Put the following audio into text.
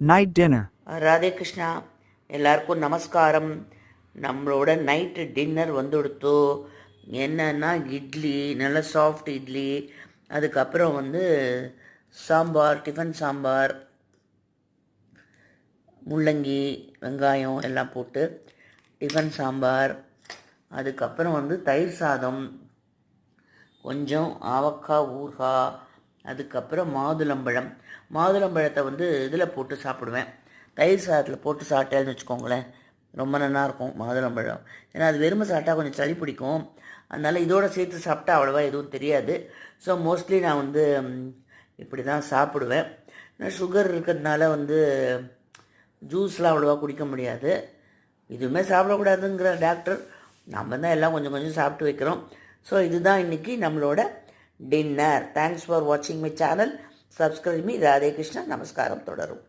Night dinner. Radhe Krishna, எல்லாருக்கும் நமஸ்காரம். நம்மளோட நைட்டு டின்னர் வந்துடுத்தோ. என்னன்னா இட்லி, நல்ல சாஃப்ட் இட்லி, அதுக்கப்புறம் சாம்பார், டிஃபன் சாம்பார், முள்ளங்கி வெங்காயம் எல்லாம் போட்டு டிஃபன் சாம்பார், அதுக்கப்புறம் தயிர் சாதம், கொஞ்சம் ஆவக்காய் ஊறுகாய், அதுக்கப்புறம் மாதுளம்பழம். மாதுளம்பழத்தை இதில் போட்டு சாப்பிடுவேன், தயிர் சாதத்தில் போட்டு சாப்பிட்டேன்னு வச்சுக்கோங்களேன், ரொம்ப நல்லாயிருக்கும் மாதுளம்பழம். ஏன்னா அது வெறுமை சாப்பிட்டா கொஞ்சம் சளி பிடிக்கும், அதனால் இதோடு சேர்த்து சாப்பிட்டா அவ்வளோவா எதுவும் தெரியாது. ஸோ மோஸ்ட்லி நான் இப்படி தான் சாப்பிடுவேன். சுகர் இருக்கிறதுனால ஜூஸ்லாம் அவ்வளோவா குடிக்க முடியாது, இதுவுமே சாப்பிடக்கூடாதுங்கிற டாக்டர். நம்ம தான் எல்லாம் கொஞ்சம் கொஞ்சம் சாப்பிட்டு வைக்கிறோம். ஸோ இதுதான் இன்றைக்கி நம்மளோட டின்னர். தேங்க்ஸ் ஃபார் வாட்சிங் my channel. Subscribe me. Radhe Krishna. நமஸ்காரம். தொடரும்.